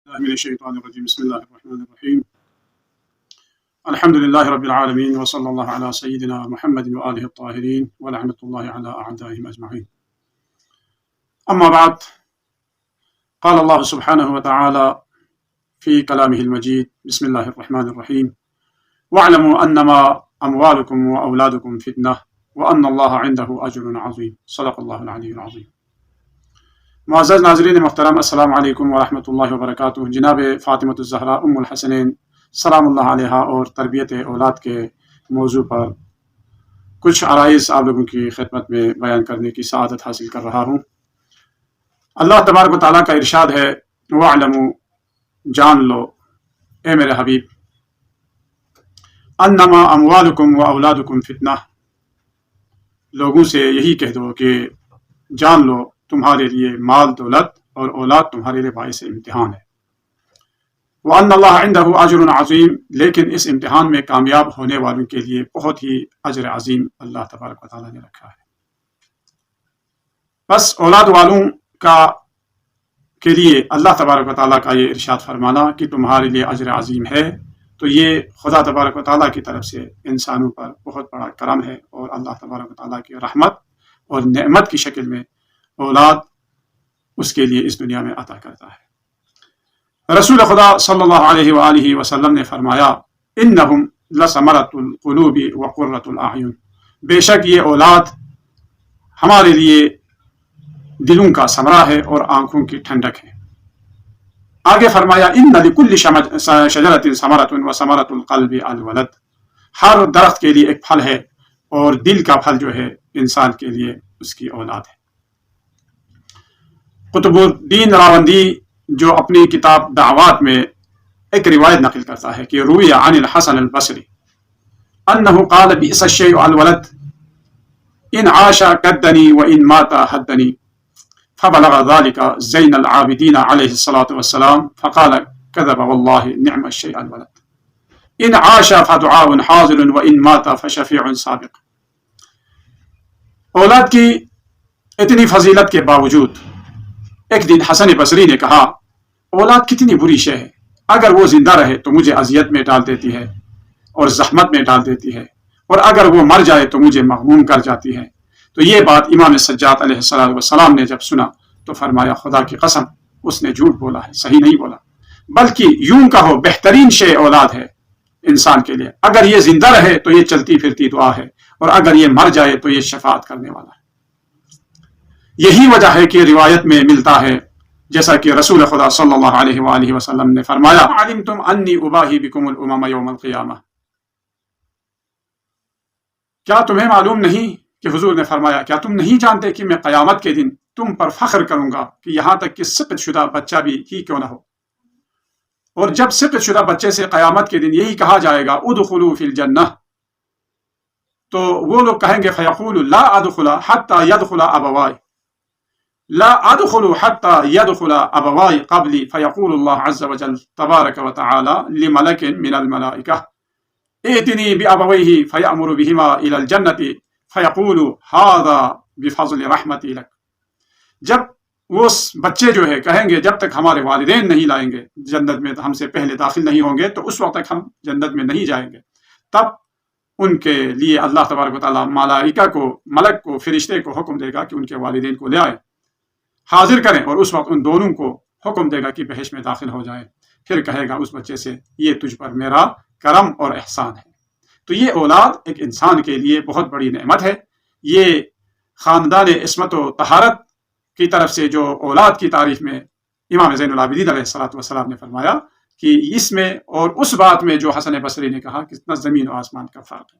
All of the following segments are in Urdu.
من الشيطان الرجيم بسم الله الرحمن الرحيم الحمد لله رب العالمين وصلى الله على سيدنا محمد وآله الطاهرين ولعنة الله على أعدائهم أجمعين. أما بعد، قال الله سبحانه وتعالى في كلامه المجيد بسم الله الرحمن الرحيم واعلموا أنما أموالكم وأولادكم فتنة وأن الله عنده أجر عظيم. صدق الله العلي العظيم. معزز ناظرین محترم، السلام علیکم ورحمۃ اللہ وبرکاتہ۔ جناب فاطمۃ الزہرا ام الحسنین سلام اللہ علیہا اور تربیت اولاد کے موضوع پر کچھ عرائض آپ لوگوں کی خدمت میں بیان کرنے کی سعادت حاصل کر رہا ہوں۔ اللہ تبارک و تعالیٰ کا ارشاد ہے، وَاعْلَمُوا، جان لو اے میرے حبیب، انما اموالکم و اولادکم فتنہ، لوگوں سے یہی کہہ دو کہ جان لو تمہارے لیے مال دولت اور اولاد تمہارے لیے باعث امتحان ہے۔ وَأَنَّ اللَّهَ عِنْدَهُ أَجْرٌ عَظِيمٌ، لیکن اس امتحان میں کامیاب ہونے والوں کے لیے بہت ہی اجر عظیم اللہ تبارک و تعالیٰ نے رکھا ہے۔ بس اولاد والوں کے لیے اللہ تبارک و تعالیٰ کا یہ ارشاد فرمانا کہ تمہارے لیے اجر عظیم ہے، تو یہ خدا تبارک و تعالیٰ کی طرف سے انسانوں پر بہت بڑا کرم ہے، اور اللہ تبارک و تعالیٰ کی رحمت اور نعمت کی شکل میں اولاد اس کے لیے اس دنیا میں عطا کرتا ہے۔ رسول خدا صلی اللہ علیہ وآلہ وسلم نے فرمایا، انہم لثمرۃ القلوب وقرۃ الاعین، بے شک یہ اولاد ہمارے لیے دلوں کا ثمرہ ہے اور آنکھوں کی ٹھنڈک ہے۔ آگے فرمایا، ان لکل شجرۃ ثمرۃ وثمرۃ القلب الولد، ہر درخت کے لیے ایک پھل ہے اور دل کا پھل جو ہے انسان کے لیے اس کی اولاد ہے۔ قطب الدین راوندی جو اپنی کتاب دعوات میں ایک روایت نقل کرتا ہے کہ روی عن الحسن البصری انہ قال بئس الشیء الولد ان عاش کدنی وان مات حدنی، فبلغ ذلك زین العابدین علیہ الصلاة والسلام فقال كذب واللہ نعم الشیء الولد ان عاش فدعاء حاضر وان مات فشفیع سابق۔ اولاد کی اتنی فضیلت کے باوجود ایک دن حسن بصری نے کہا، اولاد کتنی بری شے ہے، اگر وہ زندہ رہے تو مجھے اذیت میں ڈال دیتی ہے اور زحمت میں ڈال دیتی ہے، اور اگر وہ مر جائے تو مجھے مغموم کر جاتی ہے۔ تو یہ بات امام سجاد علیہ السلام نے جب سنا تو فرمایا، خدا کی قسم اس نے جھوٹ بولا ہے، صحیح نہیں بولا، بلکہ یوں کہو بہترین شے اولاد ہے انسان کے لیے۔ اگر یہ زندہ رہے تو یہ چلتی پھرتی دعا ہے، اور اگر یہ مر جائے تو یہ شفاعت کرنے والا ہے۔ یہی وجہ ہے کہ روایت میں ملتا ہے، جیسا کہ رسول خدا صلی اللہ علیہ وآلہ وسلم نے فرمایا، علمتم انی اباہی بکم الامم یوم القیامہ، کیا تمہیں معلوم نہیں کہ حضور نے فرمایا، کیا تم نہیں جانتے کہ میں قیامت کے دن تم پر فخر کروں گا کہ یہاں تک کہ سقط شدہ بچہ بھی ہی کیوں نہ ہو۔ اور جب سقط شدہ بچے سے قیامت کے دن یہی کہا جائے گا، ادخلوا فی الجنہ، تو وہ لوگ کہیں گے، فیقول لا ادخل حتی یدخل ابوائی، لا ادخل حتى يدخل ابواي قبلي، فيقول الله عز وجل تبارك وتعالى لملك من الملائكة ائتني بابويه فيأمر بهما الى الجنة فيقول هذا بفضل رحمتي لك۔ جب وہ بچے جو ہے کہیں گے، جب تک ہمارے والدین نہیں لائیں گے جنت میں، ہم سے پہلے داخل نہیں ہوں گے، تو اس وقت تک ہم جنت میں نہیں جائیں گے۔ تب ان کے لیے اللہ تبارک و تعالیٰ ملک کو فرشتے کو حکم دے گا کہ ان کے والدین کو لے آئے، حاضر کریں، اور اس وقت ان دونوں کو حکم دے گا کہ بہشت میں داخل ہو جائیں۔ پھر کہے گا اس بچے سے، یہ تجھ پر میرا کرم اور احسان ہے۔ تو یہ اولاد ایک انسان کے لیے بہت بڑی نعمت ہے۔ یہ خاندان عصمت و طہارت کی طرف سے جو اولاد کی تعریف میں امام زین العابدین علیہ الصلاۃ والسلام نے فرمایا کہ اس میں اور اس بات میں جو حسن بصری نے کہا کہ اتنا زمین و آسمان کا فرق ہے۔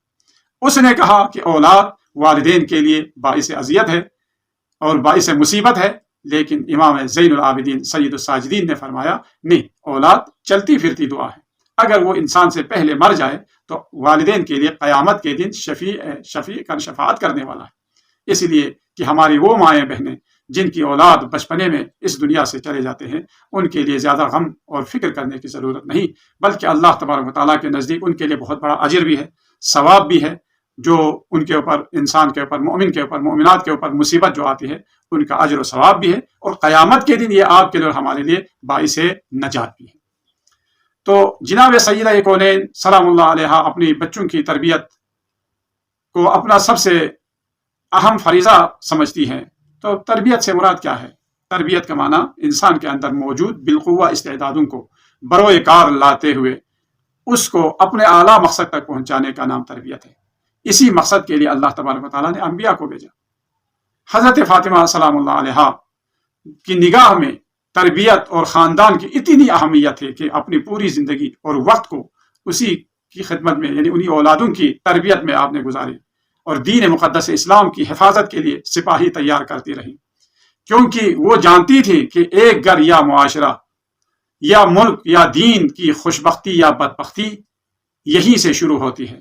اس نے کہا کہ اولاد والدین کے لیے باعث اذیت ہے اور باعث مصیبت ہے، لیکن امام زین العابدین سید الساجدین نے فرمایا، نہیں، اولاد چلتی پھرتی دعا ہے، اگر وہ انسان سے پہلے مر جائے تو والدین کے لیے قیامت کے دن شفیع شفاعت کرنے والا ہے۔ اس لیے کہ ہماری وہ مائیں بہنیں جن کی اولاد بچپنے میں اس دنیا سے چلے جاتے ہیں، ان کے لیے زیادہ غم اور فکر کرنے کی ضرورت نہیں، بلکہ اللہ تبارک و تعالیٰ کے نزدیک ان کے لیے بہت بڑا اجر بھی ہے، ثواب بھی ہے، جو ان کے اوپر، انسان کے اوپر، مومن کے اوپر، مومنات کے اوپر مصیبت جو آتی ہے ان کا اجر و ثواب بھی ہے، اور قیامت کے دن یہ آپ کے لیے اور ہمارے لیے باعث نجات بھی ہے۔ تو جناب سیدہ کونین سلام اللہ علیہا اپنی بچوں کی تربیت کو اپنا سب سے اہم فریضہ سمجھتی ہیں۔ تو تربیت سے مراد کیا ہے؟ تربیت کا معنی انسان کے اندر موجود بالقوہ استعدادوں کو بروئے کار لاتے ہوئے اس کو اپنے اعلیٰ مقصد تک پہنچانے کا نام تربیت ہے۔ اسی مقصد کے لیے اللہ تبارک و تعالیٰ نے انبیاء کو بھیجا۔ حضرت فاطمہ سلام اللہ علیہا کی نگاہ میں تربیت اور خاندان کی اتنی اہمیت ہے کہ اپنی پوری زندگی اور وقت کو اسی کی خدمت میں، یعنی انہی اولادوں کی تربیت میں آپ نے گزاری، اور دین مقدس اسلام کی حفاظت کے لیے سپاہی تیار کرتی رہی، کیونکہ وہ جانتی تھی کہ ایک گھر یا معاشرہ یا ملک یا دین کی خوشبختی یا بدبختی یہیں سے شروع ہوتی ہے۔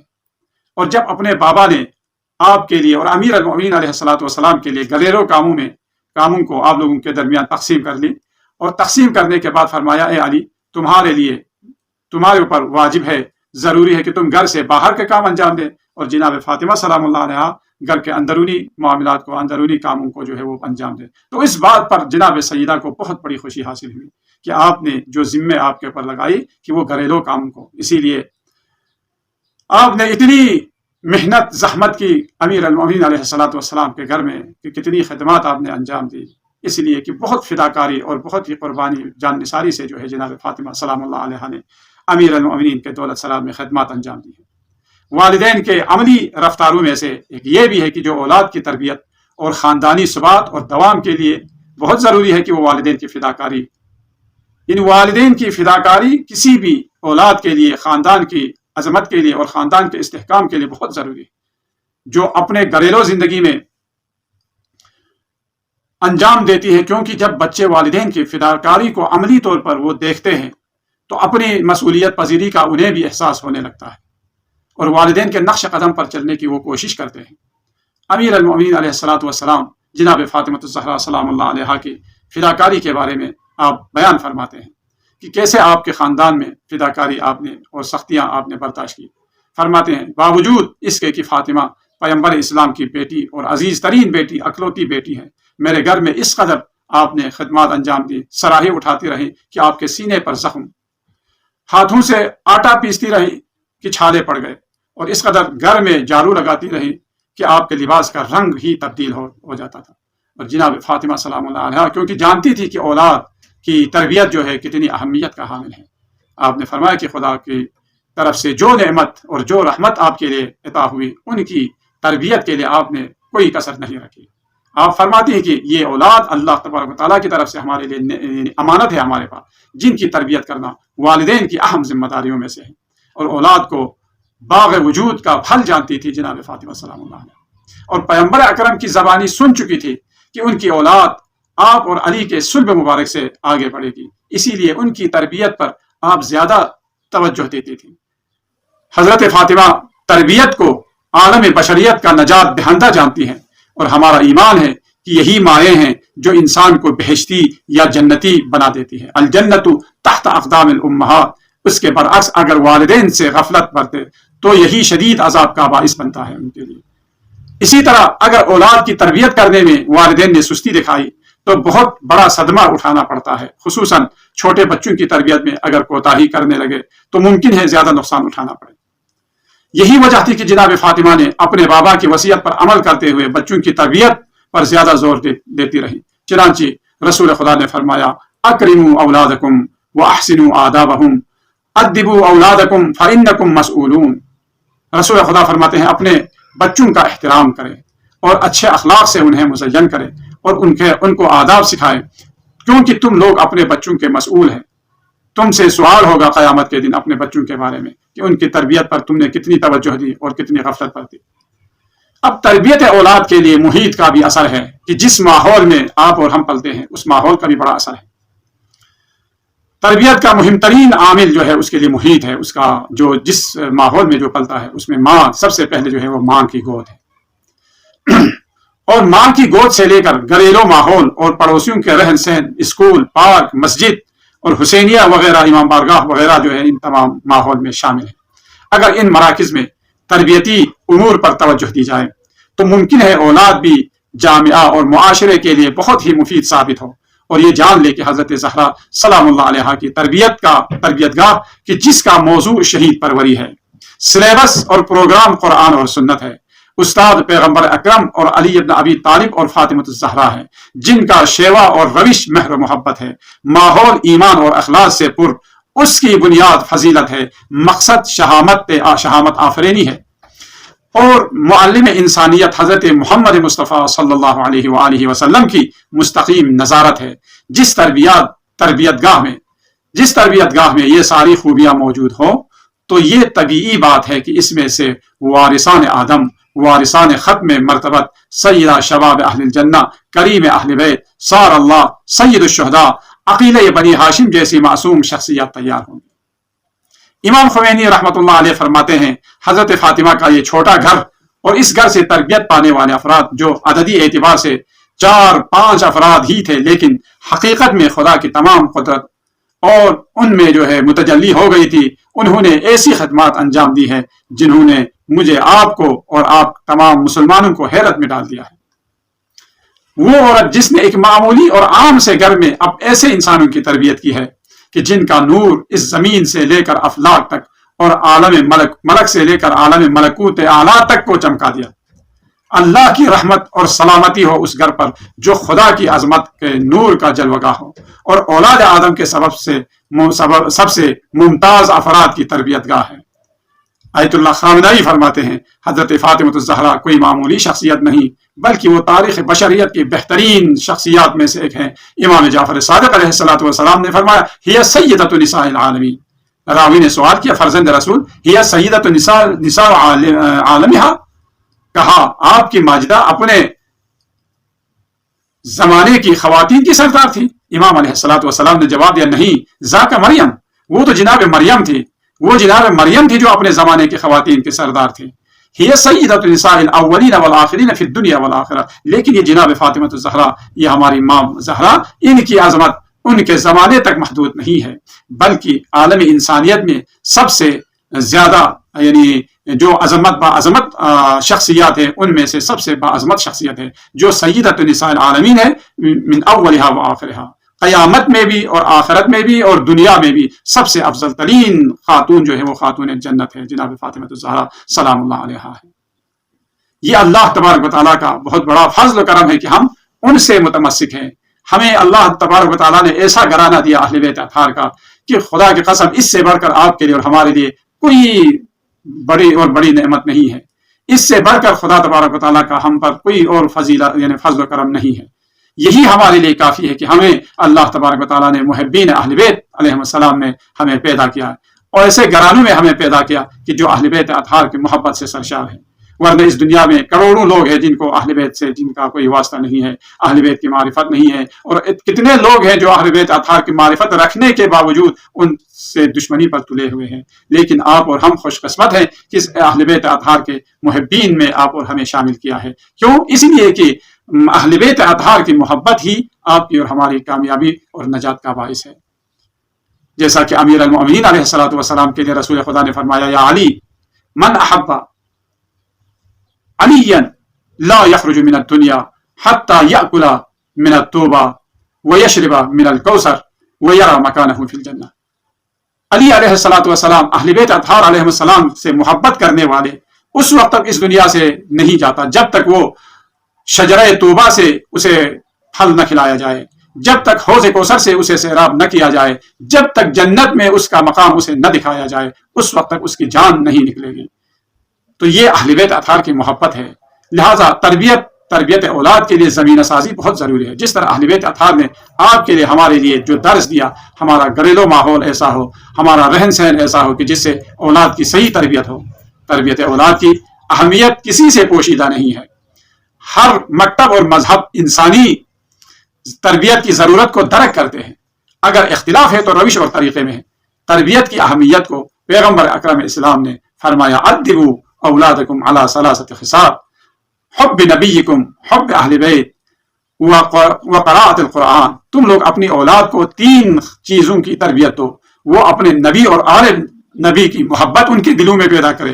اور جب اپنے بابا نے آپ کے لیے اور امیر المؤمنین علیہ الصلوۃ والسلام کے لیے گھریلو کاموں کو آپ لوگوں کے درمیان تقسیم کر لی، اور تقسیم کرنے کے بعد فرمایا اے علی، تمہارے اوپر واجب ہے، ضروری ہے کہ تم گھر سے باہر کے کام انجام دیں، اور جناب فاطمہ سلام اللہ علیہا گھر کے اندرونی معاملات کو، اندرونی کاموں کو جو ہے وہ انجام دیں۔ تو اس بات پر جناب سیدہ کو بہت بڑی خوشی حاصل ہوئی کہ آپ نے جو ذمے آپ کے اوپر لگائی کہ وہ گھریلو کاموں کو، اسی لیے آپ نے اتنی محنت زحمت کی امیر المؤمنین علیہ الصلوۃ والسلام کے گھر میں کہ کتنی خدمات آپ نے انجام دی، اس لیے کہ بہت فداکاری اور بہت ہی قربانی جان نثاری سے جو ہے جناب فاطمہ سلام اللہ علیہ نے امیر المؤمنین کے دولت سلام میں خدمات انجام دی ہیں۔ والدین کے عملی رفتاروں میں سے ایک یہ بھی ہے کہ جو اولاد کی تربیت اور خاندانی ثبات اور دوام کے لیے بہت ضروری ہے کہ وہ والدین کی فداکاری، ان والدین کی فداکاری کسی بھی اولاد کے لیے، خاندان کی عظمت کے لیے اور خاندان کے استحکام کے لیے بہت ضروری ہے، جو اپنے گھریلو زندگی میں انجام دیتی ہے، کیونکہ جب بچے والدین کی فداکاری کو عملی طور پر وہ دیکھتے ہیں تو اپنی مسئولیت پذیری کا انہیں بھی احساس ہونے لگتا ہے، اور والدین کے نقش قدم پر چلنے کی وہ کوشش کرتے ہیں۔ امیر المؤمنین علیہ الصلوۃ والسلام جناب فاطمہ الزہرا سلام اللہ علیہا کی فداکاری کے بارے میں آپ بیان فرماتے ہیں کہ کیسے آپ کے خاندان میں فداکاری آپ نے اور سختیاں آپ نے برداشت کی۔ فرماتے ہیں باوجود اس کے کہ فاطمہ پیغمبر اسلام کی بیٹی اور عزیز ترین بیٹی، اکلوتی بیٹی ہے، میرے گھر میں اس قدر آپ نے خدمات انجام دی، سراہی اٹھاتی رہی کہ آپ کے سینے پر زخم، ہاتھوں سے آٹا پیستی رہی کہ چھالے پڑ گئے، اور اس قدر گھر میں جھاڑو لگاتی رہی کہ آپ کے لباس کا رنگ ہی تبدیل ہو جاتا تھا۔ اور جناب فاطمہ سلام اللہ علیہا کیونکہ جانتی تھی کہ اولاد کی تربیت جو ہے کتنی اہمیت کا حامل ہے، آپ نے فرمایا کہ خدا کی طرف سے جو نعمت اور جو رحمت آپ کے لیے عطا ہوئی، ان کی تربیت کے لیے آپ نے کوئی کسر نہیں رکھی۔ آپ فرماتی ہیں کہ یہ اولاد اللہ تبارک و تعالیٰ کی طرف سے ہمارے لیے امانت ہے ہمارے پاس، جن کی تربیت کرنا والدین کی اہم ذمہ داریوں میں سے ہے، اور اولاد کو باغ وجود کا پھل جانتی تھی جناب فاطمہ سلام اللہ علیہ، اور پیغمبر اکرم کی زبانی سن چکی تھی کہ ان کی اولاد آپ اور علی کے صلب مبارک سے آگے بڑھے گی، اسی لیے ان کی تربیت پر آپ زیادہ توجہ دیتی تھی۔ حضرت فاطمہ تربیت کو عالم بشریت کا نجات دہندہ جانتی ہیں، اور ہمارا ایمان ہے کہ یہی مائیں ہیں جو انسان کو بہشتی یا جنتی بنا دیتی ہے۔ الجنت تحت اقدام الامہات، اس کے برعکس اگر والدین سے غفلت برتے تو یہی شدید عذاب کا باعث بنتا ہے ان کے لیے۔ اسی طرح اگر اولاد کی تربیت کرنے میں والدین نے سستی دکھائی تو بہت بڑا صدمہ اٹھانا پڑتا ہے، خصوصاً چھوٹے بچوں کی تربیت میں اگر کوتاہی کرنے لگے تو ممکن ہے زیادہ نقصان اٹھانا پڑے۔ یہی وجہ تھی کہ جناب فاطمہ نے اپنے بابا کی وصیت پر عمل کرتے ہوئے بچوں کی تربیت پر زیادہ زور دیتی رہی۔ چنانچہ رسول خدا نے فرمایا اکرموا اولادکم واحسنوا آدابہم ادبوا اولادکم فانکم مسئولون۔ رسول خدا فرماتے ہیں اپنے بچوں کا احترام کریں اور اچھے اخلاق سے انہیں مزین کریں، اور ان کو آداب سکھائیں، کیونکہ تم لوگ اپنے بچوں کے مسئول ہیں۔ تم سے سوال ہوگا قیامت کے دن اپنے بچوں کے بارے میں کہ ان کی تربیت پر تم نے کتنی توجہ دی اور کتنی غفلت برتی۔ اب تربیت اولاد کے لیے محیط کا بھی اثر ہے کہ جس ماحول میں آپ اور ہم پلتے ہیں اس ماحول کا بھی بڑا اثر ہے۔ تربیت کا مہم ترین عامل جو ہے اس کے لیے محیط ہے، اس کا جو جس ماحول میں جو پلتا ہے اس میں ماں سب سے پہلے جو ہے وہ ماں کی گود ہے، اور ماں کی گود سے لے کر گھریلو ماحول اور پڑوسیوں کے رہن سہن، اسکول، پارک، مسجد اور حسینیہ وغیرہ، امام بارگاہ وغیرہ جو ہے ان تمام ماحول میں شامل ہے۔ اگر ان مراکز میں تربیتی امور پر توجہ دی جائے تو ممکن ہے اولاد بھی جامعہ اور معاشرے کے لیے بہت ہی مفید ثابت ہو۔ اور یہ جان لے کہ حضرت زہرا سلام اللہ علیہا کی تربیت گاہ کہ جس کا موضوع شہید پروری ہے، سلیبس اور پروگرام قرآن اور سنت ہے، استاد پیغمبر اکرم اور علی ابن ابی طالب اور فاطمۃ الزہرا ہے، جن کا شیوا اور روش مہر و محبت ہے، ماحول ایمان اور اخلاص سے پر، اس کی بنیاد فضیلت ہے، مقصد شہامت آفرینی ہے، اور معلم انسانیت حضرت محمد مصطفیٰ صلی اللہ علیہ وآلہ وسلم کی مستقیم نظارت ہے۔ جس تربیت گاہ میں یہ ساری خوبیاں موجود ہوں تو یہ طبیعی بات ہے کہ اس میں سے وارثان آدم، وارثان ختم مرتبت، سیدہ شباب اہل الجنہ، کریم اہل بیت، سار اللہ، سید الشہداء، عقیلہ بنی ہاشم جیسی معصوم شخصیات تیار ہوں گی۔ امام خمینی رحمۃ اللہ علیہ فرماتے ہیں، حضرت فاطمہ کا یہ چھوٹا گھر اور اس گھر سے تربیت پانے والے افراد جو عددی اعتبار سے 4-5 افراد ہی تھے، لیکن حقیقت میں خدا کی تمام قدرت اور ان میں جو ہے متجلی ہو گئی تھی، انہوں نے ایسی خدمات انجام دی ہے جنہوں نے مجھے، آپ کو اور آپ تمام مسلمانوں کو حیرت میں ڈال دیا ہے۔ وہ عورت جس نے ایک معمولی اور عام سے گھر میں اب ایسے انسانوں کی تربیت کی ہے کہ جن کا نور اس زمین سے لے کر افلاک تک اور عالم ملک سے لے کر عالم ملکوت اعلیٰ تک کو چمکا دیا۔ اللہ کی رحمت اور سلامتی ہو اس گھر پر جو خدا کی عظمت کے نور کا جلوگاہ ہو، اور اولاد آدم کے سب سے ممتاز افراد کی تربیت گاہ ہے۔ آیت اللہ خامنائی فرماتے ہیں، حضرت فاطمۃ الزہرا کوئی معمولی شخصیت نہیں بلکہ وہ تاریخ بشریت کی بہترین شخصیات میں سے ایک ہیں۔ امام جعفر صادق علیہ السلام نے فرمایا، ہی سیدۃ نساء العالمین۔ راوی نے سوال کیا، فرزند رسول، ہی سیدۃ نساء عالمہا، کہا آپ کی ماجدہ اپنے زمانے کی خواتین کی سردار تھی؟ امام علیہ السلام نے جواب دیا، نہیں، ذاک مریم، وہ تو جناب مریم تھی، وہ جناب مریم تھی جو اپنے زمانے کی خواتین کے سردار تھی۔ ہی سیدۃ نساء الاولین والآخرین فی الدنیا والآخرہ، لیکن یہ جناب فاطمۃ الزہرا، یہ ہماری ماں زہرا، ان کی عظمت ان کے زمانے تک محدود نہیں ہے بلکہ عالم انسانیت میں سب سے زیادہ، یعنی جو باعظمت شخصیات ہیں ان میں سے سب سے باعظمت شخصیت ہے جو سیدۃ نساء العالمین ہے، من اولہا و آخرہا، قیامت میں بھی اور آخرت میں بھی اور دنیا میں بھی سب سے افضل ترین خاتون جو ہے وہ خاتون جنت ہے، جناب فاطمۃ الزہرا سلام اللہ علیہا ہے۔ یہ اللہ تبارک و تعالیٰ کا بہت بڑا فضل و کرم ہے کہ ہم ان سے متمسک ہیں۔ ہمیں اللہ تبارک و تعالیٰ نے ایسا گھرانہ دیا اہل بیت اطہار کا کہ خدا کی قسم اس سے بڑھ کر آپ کے لیے اور ہمارے لیے کوئی بڑی نعمت نہیں ہے۔ اس سے بڑھ کر خدا تبارک و تعالیٰ کا ہم پر کوئی اور فضیلت یعنی فضل و کرم نہیں ہے۔ یہی ہمارے لیے کافی ہے کہ ہمیں اللہ تبارک و تعالیٰ نے محبین اہل بیت علیہ السلام میں ہمیں پیدا کیا ہے، اور ایسے گھرانوں میں ہمیں پیدا کیا کہ جو اہل بیت اطہار کی محبت سے سرشار ہے۔ ورنہ اس دنیا میں کروڑوں لوگ ہیں جن کو اہل بیت سے جن کا کوئی واسطہ نہیں ہے، اہل بیت کی معرفت نہیں ہے، اور کتنے لوگ ہیں جو اہل بیت اطہار کی معرفت رکھنے کے باوجود ان سے دشمنی پر تلے ہوئے ہیں۔ لیکن آپ اور ہم خوش قسمت ہیں کہ اس اہل بیت اطہار کے محبین میں آپ اور ہمیں شامل کیا ہے۔ کیوں؟ اس لیے کہ اہل بیت اطہار کی محبت ہی آپ کی اور ہماری کامیابی اور نجات کا باعث ہے۔ جیسا کہ امیر المؤمنین علیہ السلام کے لیے رسول خدا نے فرمایا، یا علی من احب علی لا یخرج من الدنیا حتی یأکل من التوبہ ویشرب من الکوثر ویرى مکانہ فی الجنہ۔ علی علیہ السلام اہل بیت اطہار علیہ السلام سے محبت کرنے والے اس وقت تک اس دنیا سے نہیں جاتا جب تک وہ شجرہ توبہ سے اسے پھل نہ کھلایا جائے، جب تک حوض کوثر سے اسے سیراب نہ کیا جائے، جب تک جنت میں اس کا مقام اسے نہ دکھایا جائے، اس وقت تک اس کی جان نہیں نکلے گی۔ تو یہ اہل بیت اطہار کی محبت ہے۔ لہٰذا تربیت اولاد کے لیے زمینہ سازی بہت ضروری ہے۔ جس طرح اہل بیت اطہار نے آپ کے لیے ہمارے لیے جو درس دیا، ہمارا گھریلو ماحول ایسا ہو، ہمارا رہن سہن ایسا ہو کہ جس سے اولاد کی صحیح تربیت ہو۔ تربیت اولاد کی اہمیت کسی سے پوشیدہ نہیں ہے۔ ہر مکتب اور مذہب انسانی تربیت کی ضرورت کو درک کرتے ہیں، اگر اختلاف ہے تو روش اور طریقے میں ہے۔ تربیت کی اہمیت کو پیغمبر اکرم اسلام نے فرمایا، ادبوا اولادکم علی ثلاثۃ خصال، حب نبیکم، حب اہل بیت، وقراءۃ القرآن۔ تم لوگ اپنی اولاد کو 3 چیزوں کی تربیت دو، وہ اپنے نبی اور آل نبی کی محبت ان کے دلوں میں پیدا کرے،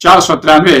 493,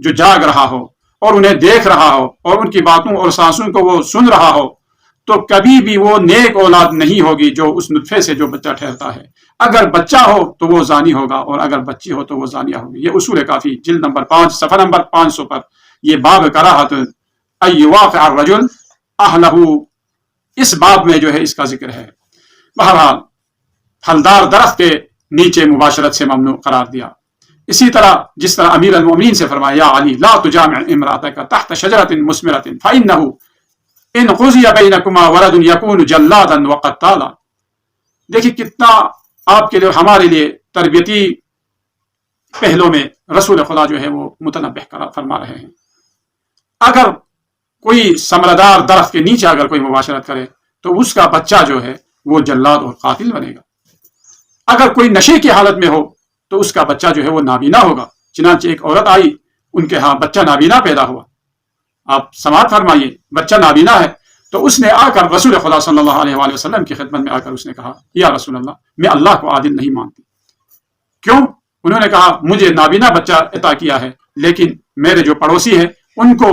جو جاگ رہا ہو اور انہیں دیکھ رہا ہو اور ان کی باتوں اور سانسوں کو وہ سن رہا ہو تو کبھی بھی وہ نیک اولاد نہیں ہوگی جو اس نطفے سے جو بچہ ٹھہرتا ہے. اگر بچہ ہو تو وہ زانی ہوگا اور اگر بچی ہو تو وہ زانیہ ہوگی. یہ اصول کافی جلد نمبر 5 صفحہ نمبر 500 پر یہ باب کراہت ایواقع الرجل اہلہ، اس باب میں جو ہے اس کا ذکر ہے. بہرحال پھلدار درخت کے نیچے مباشرت سے ممنوع قرار دیا. اسی طرح جس طرح امیر المومنین سے فرمایا یا علی لا تجامع امرأتک تحت شجرۃ مثمرۃ فإنہ ان قضی بینکما ولد یکون جلادا وقتالا. دیکھیے کتنا آپ کے لیے ہمارے لیے تربیتی پہلو میں رسول خدا جو ہے وہ متنبہ فرما رہے ہیں. اگر کوئی ثمردار درخت کے نیچے اگر کوئی مباشرت کرے تو اس کا بچہ جو ہے وہ جلاد اور قاتل بنے گا. اگر کوئی نشے کی حالت میں ہو تو اس کا بچہ جو ہے وہ نابینا ہوگا. چنانچہ ایک عورت آئی، ان کے ہاں بچہ نابینا پیدا ہوا. آپ سماعت فرمائیے، بچہ نابینا ہے تو اس نے آ کر رسول خدا صلی اللہ علیہ وآلہ وسلم کی خدمت میں آ کر اس نے کہا یا رسول اللہ میں اللہ کو عادل نہیں مانتی. کیوں؟ انہوں نے کہا مجھے نابینا بچہ عطا کیا ہے لیکن میرے جو پڑوسی ہیں ان کو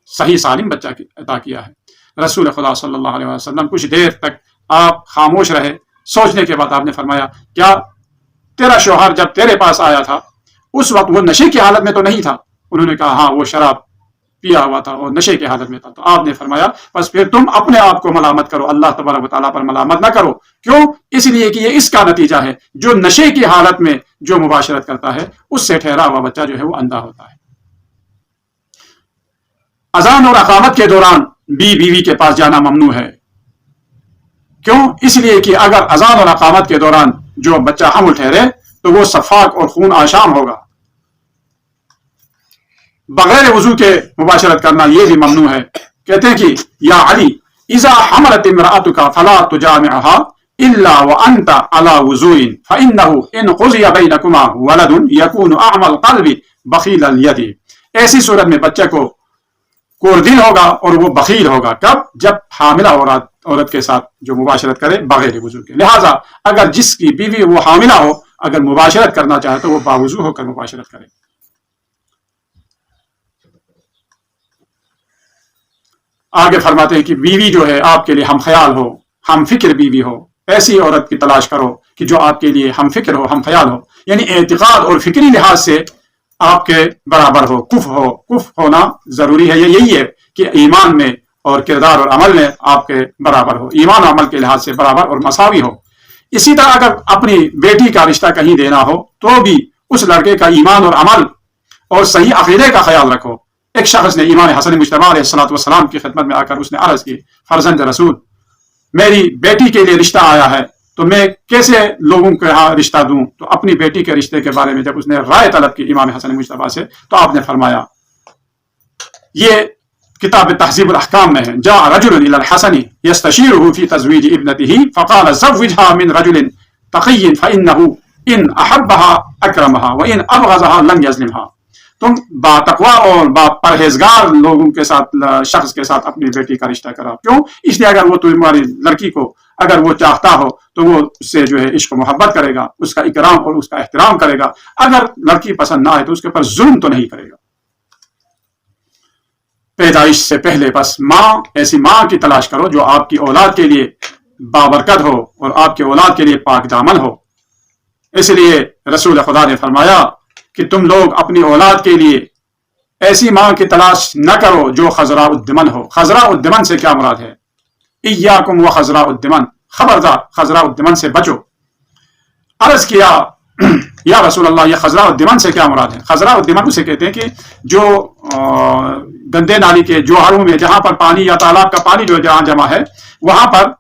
صحیح سالم بچہ عطا کیا ہے. رسول خدا صلی اللہ علیہ وسلم کچھ دیر تک آپ خاموش رہے. سوچنے کے بعد آپ نے فرمایا کیا تیرا شوہر جب تیرے پاس آیا تھا اس وقت وہ نشے کی حالت میں تو نہیں تھا؟ انہوں نے کہا ہاں وہ شراب پیا ہوا تھا اور نشے کی حالت میں تھا. تو آپ نے فرمایا بس پھر تم اپنے آپ کو ملامت کرو، اللہ تبارک و تعالیٰ پر ملامت نہ کرو. کیوں؟ اس لیے کہ یہ اس کا نتیجہ ہے جو نشے کی حالت میں جو مباشرت کرتا ہے اس سے ٹھہرا ہوا بچہ جو ہے وہ اندھا ہوتا ہے. اذان اور اقامت کے دوران بیوی کے پاس جانا ممنوع ہے. کیوں؟ اس لیے کہ اگر اذان اور اقامت کے دوران جو بچہ حمل ٹھہرے تو وہ صفاق اور خون آشام ہوگا. بغیر وضو کے مباشرت کرنا یہ بھی ممنوع ہے. کہتے ہیں کہ یا علی اذا حملت امرأتک فلا تجامعها الا وانت على وضوء فانه ان قضی بینکما ولد یکون اعمی القلب بخیل الید. ایسی صورت میں بچے کو کوردین ہوگا اور وہ بخیل ہوگا. کب؟ جب حاملہ عورت کے ساتھ جو مباشرت کرے بغیر وضو کے. لہٰذا اگر جس کی بیوی وہ حاملہ ہو اگر مباشرت کرنا چاہے تو وہ باوضو ہو کر مباشرت کرے. آگے فرماتے ہیں کہ بیوی جو ہے آپ کے لیے ہم خیال ہو، ہم فکر بیوی ہو. ایسی عورت کی تلاش کرو کہ جو آپ کے لیے ہم فکر ہو، ہم خیال ہو، یعنی اعتقاد اور فکری لحاظ سے آپ کے برابر ہو. کف ہونا ضروری ہے. یہی ہے کہ ایمان میں اور کردار اور عمل میں آپ کے برابر ہو، ایمان و عمل کے لحاظ سے برابر اور مساوی ہو. اسی طرح اگر اپنی بیٹی کا رشتہ کہیں دینا ہو تو بھی اس لڑکے کا ایمان اور عمل اور صحیح عقیدے کا خیال رکھو. ایک شخص نے امام حسن مجتبی علیہ الصلوۃ والسلام کی خدمت میں آ کر اس نے عرض کی فرزند رسول میری بیٹی کے لیے رشتہ آیا ہے تو میں کیسے لوگوں کے یہاں رشتہ دوں؟ تو اپنی بیٹی کے رشتے کے بارے میں جب اس نے رائے طلب کی امام حسن مجتبی سے تو آپ نے فرمایا، یہ کتاب تہذیب الاحکام میں ہے، جاء رجل الى الحسن يستشيره في تزويج ابنته فقال زوجها من رجل تقي فانه ان احبها اکرمها وان ابغضها لم يظلمها. تم با تقوا اور با پرہیزگار لوگوں کے ساتھ شخص کے ساتھ اپنی بیٹی کا رشتہ کرا. کیوں؟ اس لیے اگر وہ تمہاری لڑکی کو اگر وہ چاہتا ہو تو وہ اس سے جو ہے عشق و محبت کرے گا، اس کا اکرام اور اس کا احترام کرے گا. اگر لڑکی پسند نہ آئے تو اس کے اوپر ظلم تو نہیں کرے گا. پیدائش سے پہلے بس ایسی ماں کی تلاش کرو جو آپ کی اولاد کے لیے بابرکت ہو اور آپ کی اولاد کے لیے پاک دامن ہو. اس لیے رسول خدا نے فرمایا کہ تم لوگ اپنی اولاد کے لیے ایسی ماں کی تلاش نہ کرو جو خضراء الدمن ہو. خضراء الدمن سے کیا مراد ہے؟ ایاکم و خضراء الدمن، خبردار خضراء الدمن سے بچو. عرض کیا یا رسول اللہ یہ خضراء الدمن سے کیا مراد ہے؟ خضراء الدمن اسے کہتے ہیں کہ جو گندے نالی کے جوہروں میں جہاں پر پانی یا تالاب کا پانی جو جہاں جمع ہے وہاں پر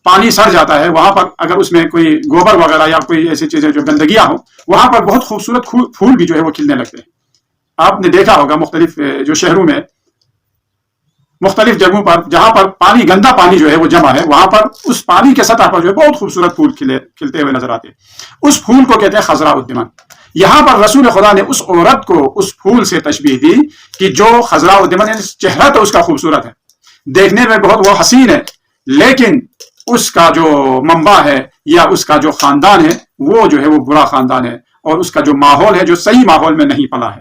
پانی سڑ جاتا ہے، وہاں پر اگر اس میں کوئی گوبر وغیرہ یا کوئی ایسی چیزیں جو گندگیاں ہوں وہاں پر بہت خوبصورت پھول بھی جو ہے وہ کھلنے لگتے ہیں. آپ نے دیکھا ہوگا مختلف جو شہروں میں مختلف جگہوں پر جہاں پر پانی گندا پانی جو ہے وہ جمع ہے وہاں پر اس پانی کے سطح پر جو ہے بہت خوبصورت پھول کھلتے ہوئے نظر آتے ہیں. اس پھول کو کہتے ہیں خضراء الدمن. یہاں پر رسول خدا نے اس عورت کو اس پھول سے تشبیہ دی کہ جو خضراء الدمن، چہرہ تو اس کا خوبصورت ہے، دیکھنے میں بہت وہ حسین ہے، لیکن اس کا جو منبع ہے یا اس کا جو خاندان ہے وہ جو ہے وہ برا خاندان ہے اور اس کا جو ماحول ہے جو صحیح ماحول میں نہیں پلا ہے.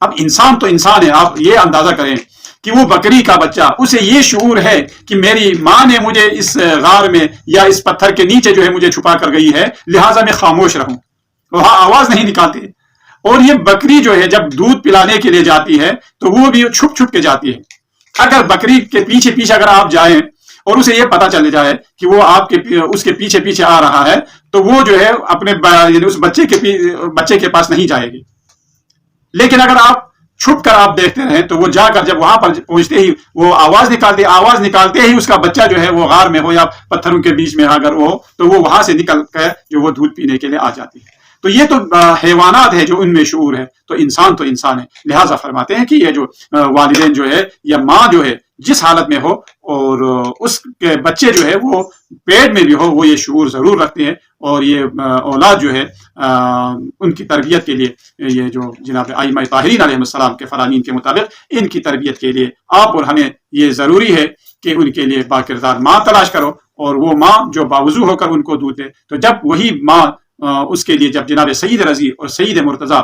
اب انسان تو انسان ہے، آپ یہ اندازہ کریں کہ وہ بکری کا بچہ، اسے یہ شعور ہے کہ میری ماں نے مجھے اس غار میں یا اس پتھر کے نیچے جو ہے مجھے چھپا کر گئی ہے، لہٰذا میں خاموش رہوں، وہاں آواز نہیں نکالتے۔ اور یہ بکری جو ہے جب دودھ پلانے کے لیے جاتی ہے تو وہ بھی چھپ چھپ کے جاتی ہے۔ اگر بکری کے پیچھے پیچھے اگر آپ جائیں اور اسے یہ پتا چل جائے کہ وہ آپ کے اس کے پیچھے پیچھے آ رہا ہے تو وہ جو ہے اپنے یعنی اس بچے کے پاس نہیں جائے گی۔ لیکن اگر آپ چھپ کر آپ دیکھتے رہیں تو وہ جا کر جب وہاں پر پہنچتے ہی وہ آواز نکالتے ہی اس کا بچہ جو ہے وہ غار میں ہو یا پتھروں کے بیچ میں اگر وہ تو وہ وہاں سے نکل کر جو وہ دودھ پینے کے لیے آ جاتی ہے۔ تو یہ تو حیوانات ہے جو ان میں شعور ہے، تو انسان ہے۔ لہٰذا فرماتے ہیں کہ یہ جو والدین جو ہے یا ماں جو ہے جس حالت میں ہو اور اس کے بچے جو ہے وہ پیٹ میں بھی ہو، وہ یہ شعور ضرور رکھتے ہیں، اور یہ اولاد جو ہے ان کی تربیت کے لیے یہ جو جناب ائمہ طاہرین علیہ السلام کے فرامین کے مطابق ان کی تربیت کے لیے آپ اور ہمیں یہ ضروری ہے کہ ان کے لیے باکردار ماں تلاش کرو، اور وہ ماں جو باوضو ہو کر ان کو دودھ دے۔ تو جب وہی ماں اس کے لیے جب جناب سید رضی اور سید مرتضیٰ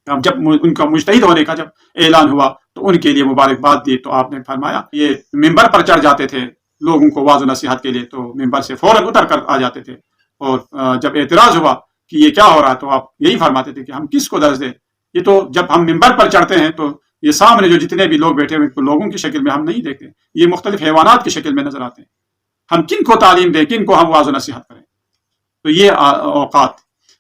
جب ان کا مجتہد ہونے کا جب اعلان ہوا تو ان کے لیے مبارکباد دی، تو آپ نے فرمایا یہ ممبر پر چڑھ جاتے تھے لوگوں کو واعظ و نصیحت کے لیے، تو ممبر سے فوراً اتر کر آ جاتے تھے، اور جب اعتراض ہوا کہ یہ کیا ہو رہا ہے تو آپ یہی فرماتے تھے کہ ہم کس کو درس دیں، یہ تو جب ہم ممبر پر چڑھتے ہیں تو یہ سامنے جو جتنے بھی لوگ بیٹھے ہوئے لوگوں کی شکل میں ہم نہیں دیکھتے، یہ مختلف حیوانات کی شکل میں نظر آتے ہیں، ہم کن کو تعلیم دیں، کن کو ہم واعظ و نصیحت کریں۔ تو یہ اوقات،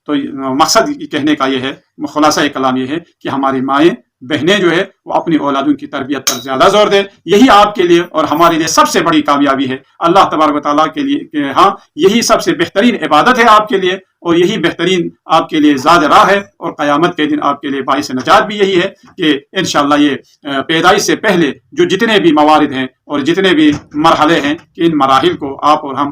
تو مقصد کہنے کا یہ ہے، خلاصہ کلام یہ ہے کہ ہماری مائیں بہنیں جو ہے وہ اپنی اولادوں کی تربیت پر زیادہ زور دیں، یہی آپ کے لیے اور ہمارے لیے سب سے بڑی کامیابی ہے اللہ تبارک و تعالیٰ کے لیے، ہاں یہی سب سے بہترین عبادت ہے آپ کے لیے، اور یہی بہترین آپ کے لیے زاد راہ ہے، اور قیامت کے دن آپ کے لیے باعث نجات بھی یہی ہے کہ انشاءاللہ یہ پیدائش سے پہلے جو جتنے بھی موارد ہیں اور جتنے بھی مرحلے ہیں کہ ان مراحل کو آپ اور ہم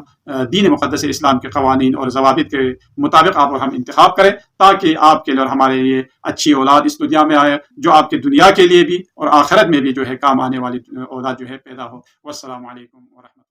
دین مقدس اسلام کے قوانین اور ضوابط کے مطابق آپ اور ہم انتخاب کریں، تاکہ آپ کے لیے اور ہمارے لیے اچھی اولاد اس دنیا میں آئے جو آپ کی دنیا کے لیے بھی اور آخرت میں بھی جو ہے کام آنے والی اولاد جو ہے پیدا ہو۔ والسلام علیکم ورحمۃ اللہ۔